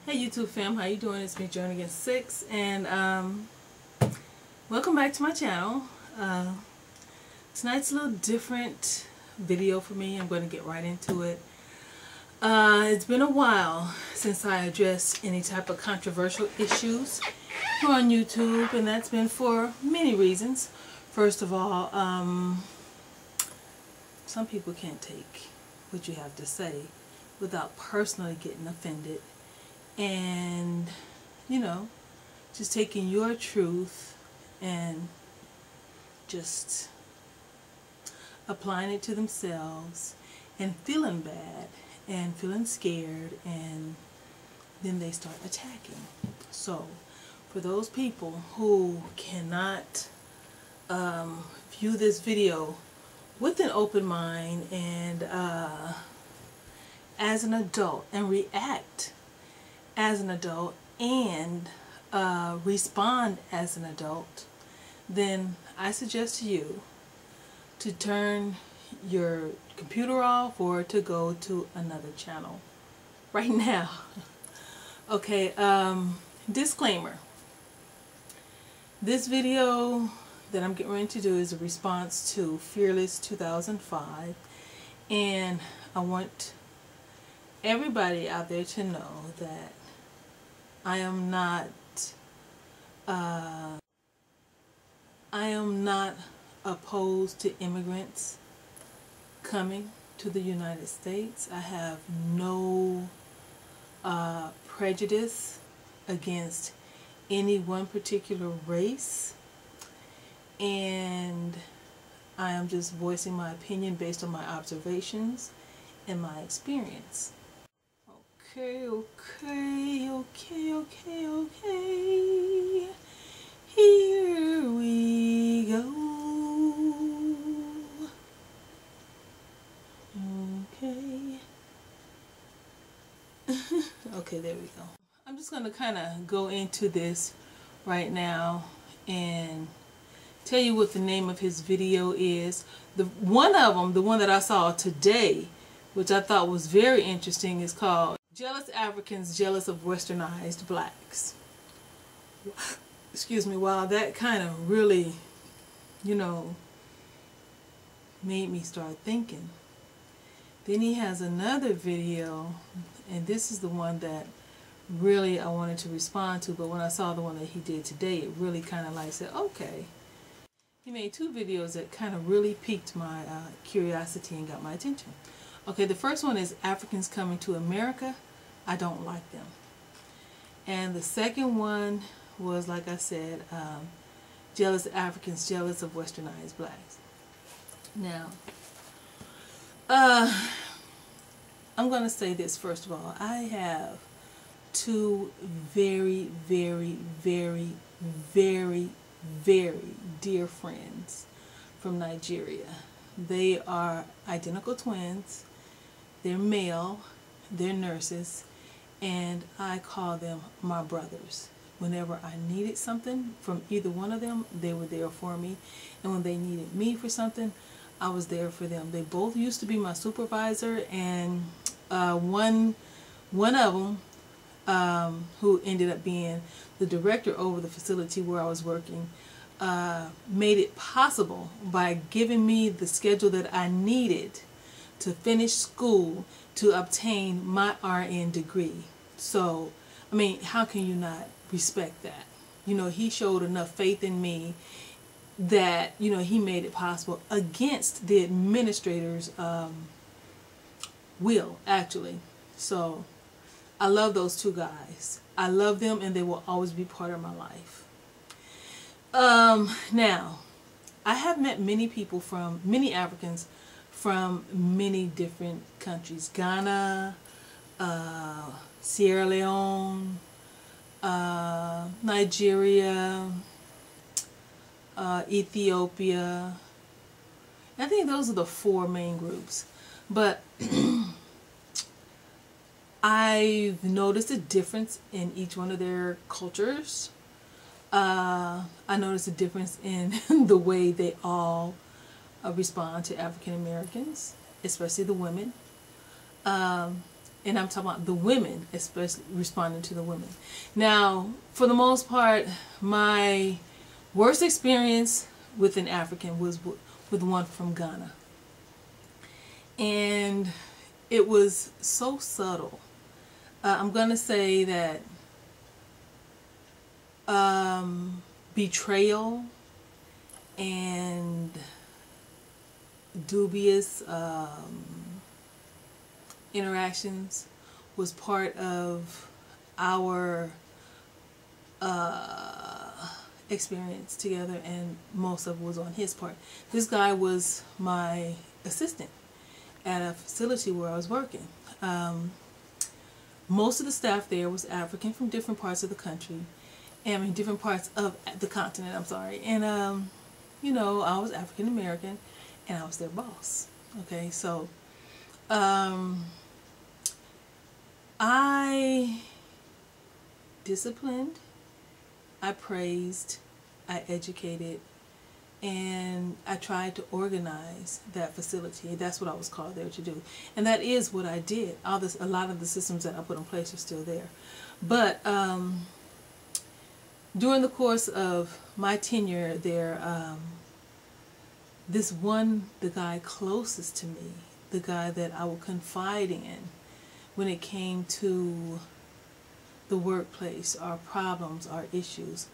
Hey YouTube fam, how you doing? It's me, Journey Against 6, and welcome back to my channel. Tonight's a little different video for me. I'm going to get right into it. It's been a while since I addressed any type of controversial issues here on YouTube, and that's been for many reasons. First of all, some people can't take what you have to say without personally getting offended. And, you know, just taking your truth and just applying it to themselves and feeling bad and feeling scared, and then they start attacking. So, for those people who cannot view this video with an open mind and as an adult and react as an adult and respond as an adult, then I suggest to you to turn your computer off or to go to another channel right now. Okay, disclaimer. This video that I'm getting ready to do is a response to Fearless 2005, and I want everybody out there to know that I am not opposed to immigrants coming to the United States. I have no prejudice against any one particular race, and I am just voicing my opinion based on my observations and my experience. Okay. Here we go. Okay. Okay, there we go. I'm just going to kind of go into this right now and tell you what the name of his video is. One of them, the one that I saw today, which I thought was very interesting, is called Jealous Africans Jealous of Westernized Blacks. Excuse me. Wow, that kind of really, you know, made me start thinking. Then he has another video, and this is the one that really I wanted to respond to, but when I saw the one that he did today, it really kind of like said, okay. He made two videos that kind of really piqued my curiosity and got my attention. Okay, the first one is Africans Coming to America. I don't like them. And the second one was, like I said, Jealous Africans Jealous of Westernized Blacks. Now, I'm going to say this first of all. I have two very, very, very, very, very dear friends from Nigeria. They are identical twins. They're male, they're nurses, and I call them my brothers. Whenever I needed something from either one of them, they were there for me. And when they needed me for something, I was there for them. They both used to be my supervisor, and one of them, who ended up being the director over the facility where I was working, made it possible by giving me the schedule that I needed to finish school to obtain my RN degree. So, I mean, how can you not respect that? You know, he showed enough faith in me that, you know, he made it possible against the administrator's will, actually. So, I love those two guys. I love them, and they will always be part of my life. Now, I have met many people many Africans from many different countries. Ghana, Sierra Leone, Nigeria, Ethiopia. I think those are the four main groups. But I've noticed a difference in each one of their cultures. I noticed a difference in the way they all respond to African Americans, especially the women. and I'm talking about the women, especially responding to the women. Now, for the most part, my worst experience with an African was with one from Ghana. And it was so subtle. I'm going to say that betrayal and dubious interactions was part of our experience together, and most of it was on his part. This guy was my assistant at a facility where I was working. Most of the staff there was African from different parts of the country, I mean different parts of the continent, I'm sorry. And you know, I was African American and I was their boss. Okay, so I disciplined, I praised, I educated, and I tried to organize that facility. That's what I was called there to do, and that is what I did. A lot of the systems that I put in place are still there, but during the course of my tenure there, the guy closest to me, the guy that I would confide in when it came to the workplace, our problems, our issues,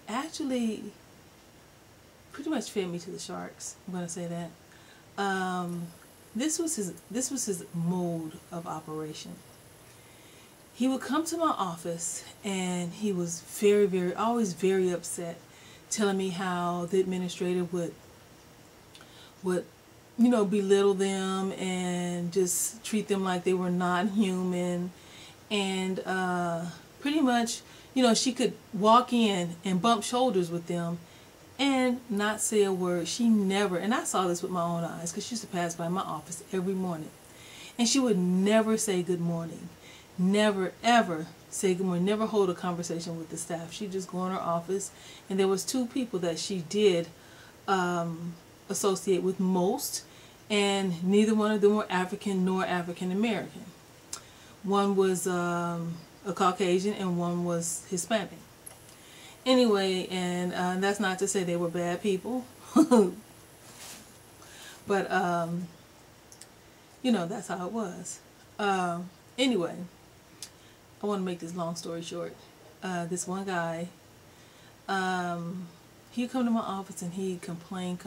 actually pretty much fed me to the sharks. I'm going to say that. This was his mode of operation. He would come to my office and he was always very upset, telling me how the administrator would you know, belittle them and just treat them like they were non-human, and pretty much, you know, she could walk in and bump shoulders with them and not say a word. She never, and I saw this with my own eyes because she used to pass by my office every morning, and she would never say good morning. Never ever say good morning, never hold a conversation with the staff. She'd just go in her office, and there was two people that she did associate with most, and neither one of them were African nor African American. One was a Caucasian and one was Hispanic. Anyway, and that's not to say they were bad people, but you know, that's how it was. Anyway, I want to make this long story short. This one guy, he'd come to my office and he'd complain.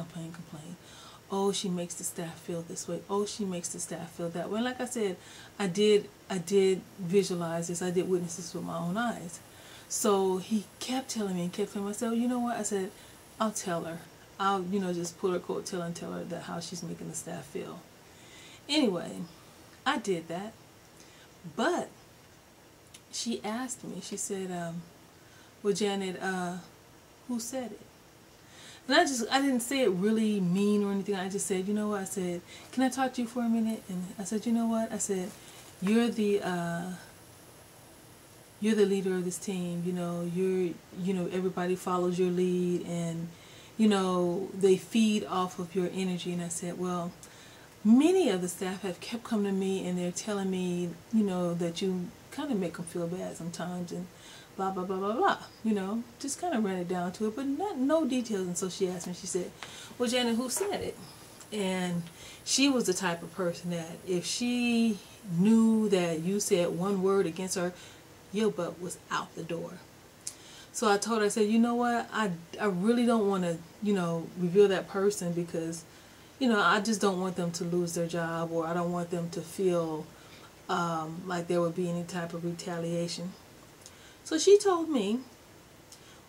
Oh, she makes the staff feel this way. Oh, she makes the staff feel that way. And like I said, I did visualize this. I did witness this with my own eyes. So he kept telling me and kept telling me. I said, you know what? I said, I'll tell her. I'll, you know, just pull her coattail and tell her that how she's making the staff feel. Anyway, I did that. But she asked me, she said, well, Janet, who said it? And I didn't say it really mean or anything. I just said, you know what? I said, can I talk to you for a minute? And I said, you know what? I said, you're the leader of this team. You know, everybody follows your lead, and you know, they feed off of your energy. And I said, well, many of the staff have kept coming to me and they're telling me, you know, that you kind of make them feel bad sometimes and blah, blah, blah, blah, blah. You know, just kind of ran it down to it, but no details. And so she asked me, she said, well, Janet, who said it? And she was the type of person that if she knew that you said one word against her, your butt was out the door. So I told her, I said, you know what, I really don't want to, you know, reveal that person because, you know, I just don't want them to lose their job, or I don't want them to feel like there would be any type of retaliation. So she told me,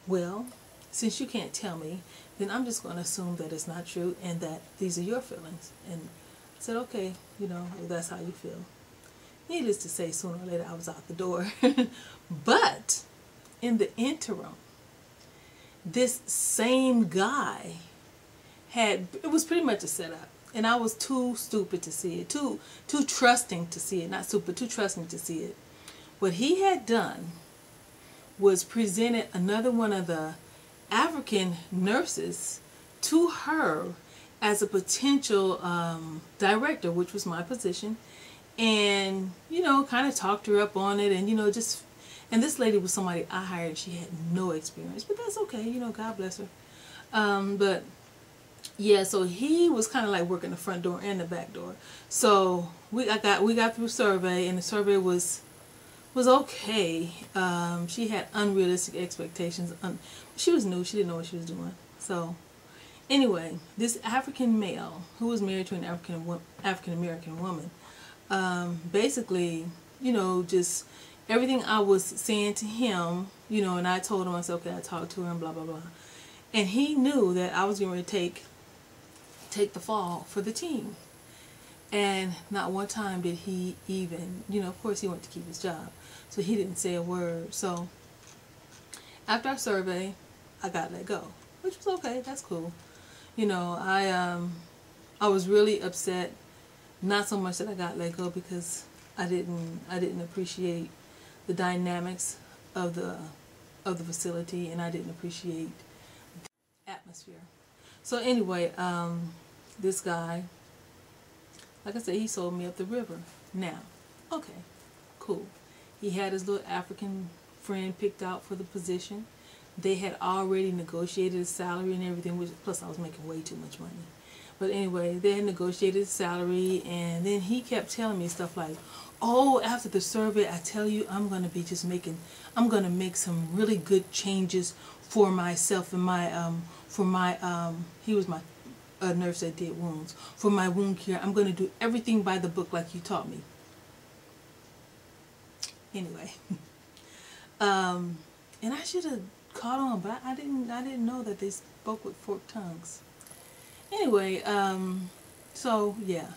well, since you can't tell me, then I'm just going to assume that it's not true and that these are your feelings. And I said, okay, you know, if that's how you feel. Needless to say, sooner or later I was out the door. But in the interim, this same guy it was pretty much a setup, and I was too stupid to see it, too trusting to see it, not stupid, too trusting to see it. What he had done was presented another one of the African nurses to her as a potential director, which was my position, and kind of talked her up on it, and just, and this lady was somebody I hired. She had no experience, but that's okay. God bless her. But yeah, so he was kind of like working the front door and the back door. So we got through survey, and the survey was okay. She had unrealistic expectations. She was new. She didn't know what she was doing. So anyway, this African male who was married to an African American woman, basically, just everything I was saying to him, and I told him, I said, okay, I talked to her and blah blah blah, and he knew that I was going to take the fall for the team. And not one time did he even, of course he wanted to keep his job, so he didn't say a word. So after our survey, I got let go, which was okay. That's cool. I was really upset. Not so much that I got let go, because I didn't appreciate the dynamics of the facility, and I didn't appreciate the atmosphere. So anyway, this guy, like I said, he sold me up the river. Now, okay, cool. He had his little African friend picked out for the position. They had already negotiated a salary and everything, which, plus I was making way too much money. But anyway, they had negotiated a salary, and then he kept telling me stuff like, oh, after the survey, I tell you, I'm going to make some really good changes for myself and he was my nurse that did wounds. For my wound care, I'm going to do everything by the book like you taught me. Anyway, and I should have caught on, but I didn't know that they spoke with forked tongues. Anyway, so yeah,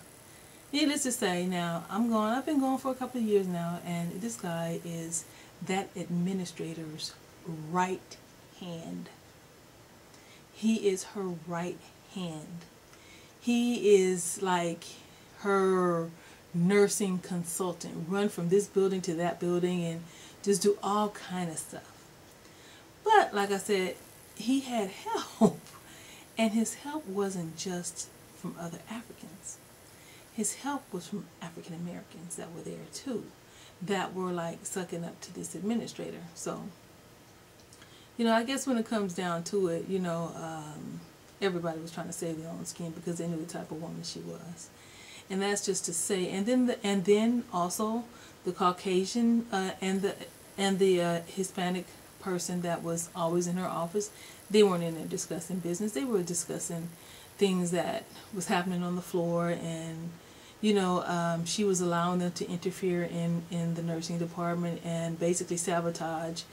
needless to say, now I've been going for a couple of years now, and this guy is that administrator's right hand. He is her right hand. He is like her nursing consultant, run from this building to that building and just do all kind of stuff. But like I said, he had help, and his help wasn't just from other Africans. His help was from African Americans that were there too, that were like sucking up to this administrator. So I guess when it comes down to it, everybody was trying to save their own skin because they knew the type of woman she was. And that's just to say, and then also the Caucasian and the Hispanic person that was always in her office, they weren't in there discussing business. They were discussing things that was happening on the floor, and she was allowing them to interfere in the nursing department and basically sabotage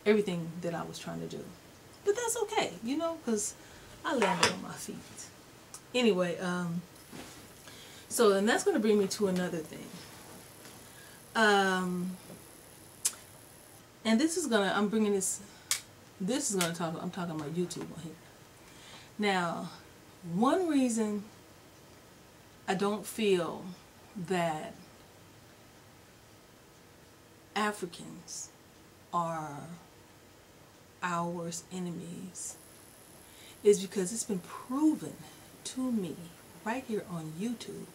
everything that I was trying to do. But that's okay, because I landed on my feet. Anyway, so, and that's going to bring me to another thing. And this is going to, I'm talking about YouTube on here. Now, one reason I don't feel that Africans are our worst enemies is because it's been proven to me right here on YouTube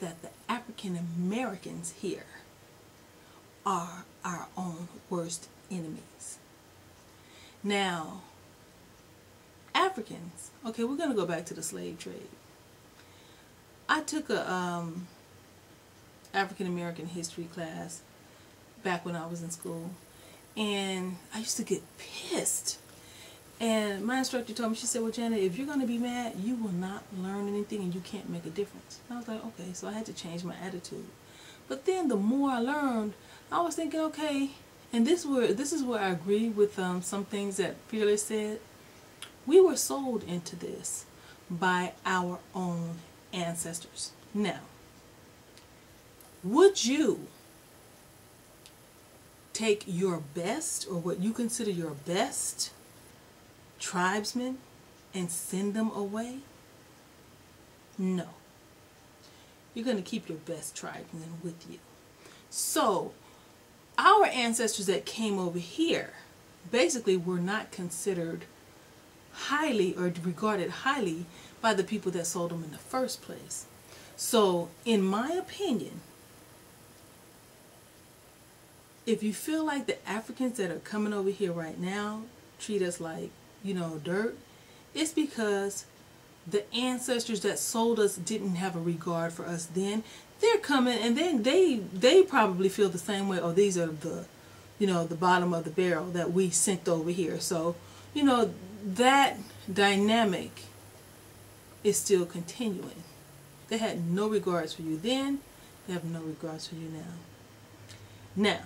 that the African Americans here are our own worst enemies. Now, Africans, okay, we're going to go back to the slave trade. I took a African American history class back when I was in school, and I used to get pissed. And my instructor told me, she said, well, Janet, if you're going to be mad, you will not learn anything and you can't make a difference. And I was like, okay, so I had to change my attitude. But then the more I learned, I was thinking, okay, and this is where I agree with some things that Fearless said. We were sold into this by our own ancestors. Now, would you take your best, or what you consider your best tribesmen, and send them away? No. You're going to keep your best tribesmen with you. So, our ancestors that came over here basically were not considered highly or regarded highly by the people that sold them in the first place. So, in my opinion, if you feel like the Africans that are coming over here right now treat us like, dirt, it's because the ancestors that sold us didn't have a regard for us then. They're coming, and then they probably feel the same way. Oh, these are the bottom of the barrel that we sent over here. So, that dynamic is still continuing. They had no regards for you then. They have no regards for you now. Now,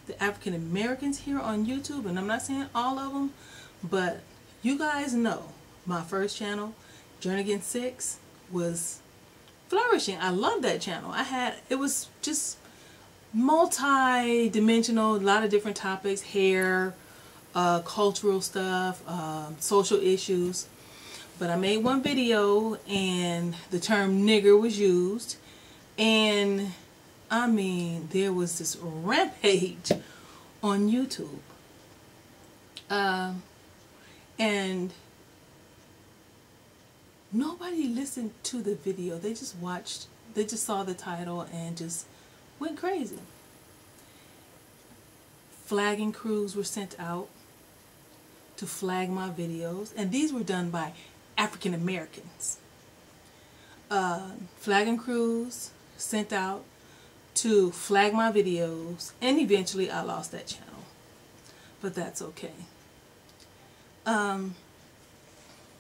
the African Americans here on YouTube, and I'm not saying all of them, but you guys know my first channel, Jernigan 6, was flourishing. I love that channel. It was just multi-dimensional, a lot of different topics, hair, cultural stuff, social issues. But I made one video and the term nigger was used, and I mean, there was this rampage on YouTube. And nobody listened to the video. They just saw the title and just went crazy. Flagging crews were sent out to flag my videos, and these were done by African Americans. Flagging crews sent out to flag my videos, and eventually I lost that channel, but that's okay.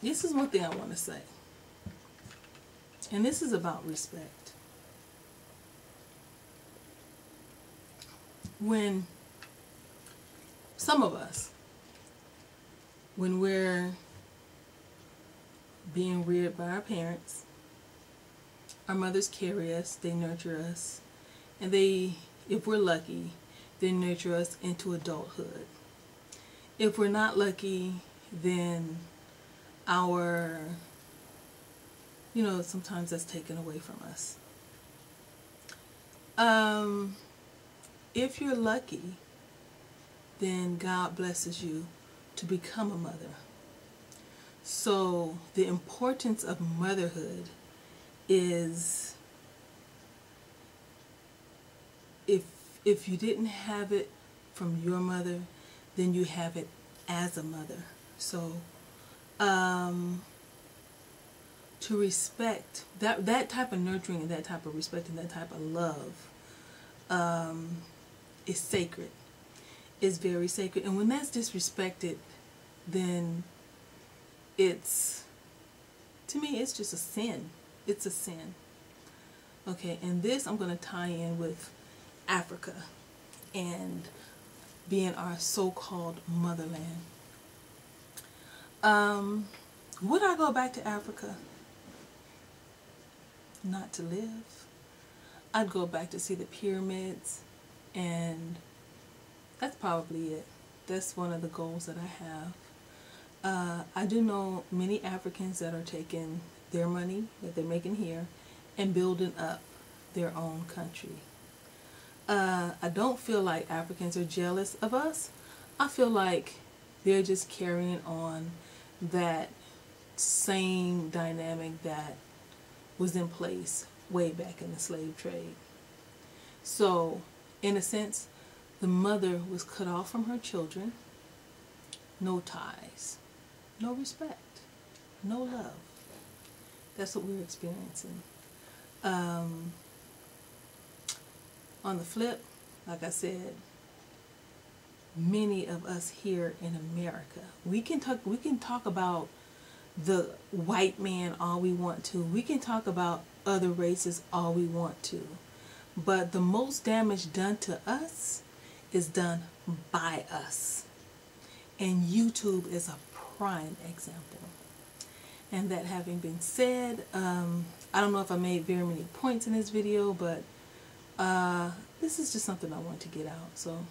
This is one thing I want to say, and this is about respect. When some of us, when we're being reared by our parents, our mothers carry us, they nurture us, and if we're lucky, they nurture us into adulthood. If we're not lucky, then sometimes that's taken away from us. If you're lucky, then God blesses you to become a mother. So the importance of motherhood is, if you didn't have it from your mother, then you have it as a mother. So to respect that type of nurturing and that type of respect and that type of love is sacred. It's very sacred. And when that's disrespected, then to me, it's just a sin. It's a sin. Okay, and this I'm going to tie in with Africa and being our so-called motherland. Would I go back to Africa? Not to live. I'd go back to see the pyramids, and that's probably it. That's one of the goals that I have. I do know many Africans that are taking their money that they're making here and building up their own country. I don't feel like Africans are jealous of us. I feel like they're just carrying on that same dynamic that was in place way back in the slave trade. So, in a sense, the mother was cut off from her children. No ties, no respect, no love. That's what we're experiencing. On the flip, like I said, many of us here in America, we can talk about the white man all we want to. We can talk about other races all we want to. But the most damage done to us is done by us. And YouTube is a prime example. And that having been said, I don't know if I made very many points in this video, but this is just something I want to get out. So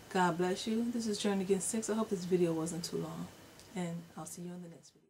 God bless you. This is Jernigan 6. I hope this video wasn't too long. And I'll see you in the next video.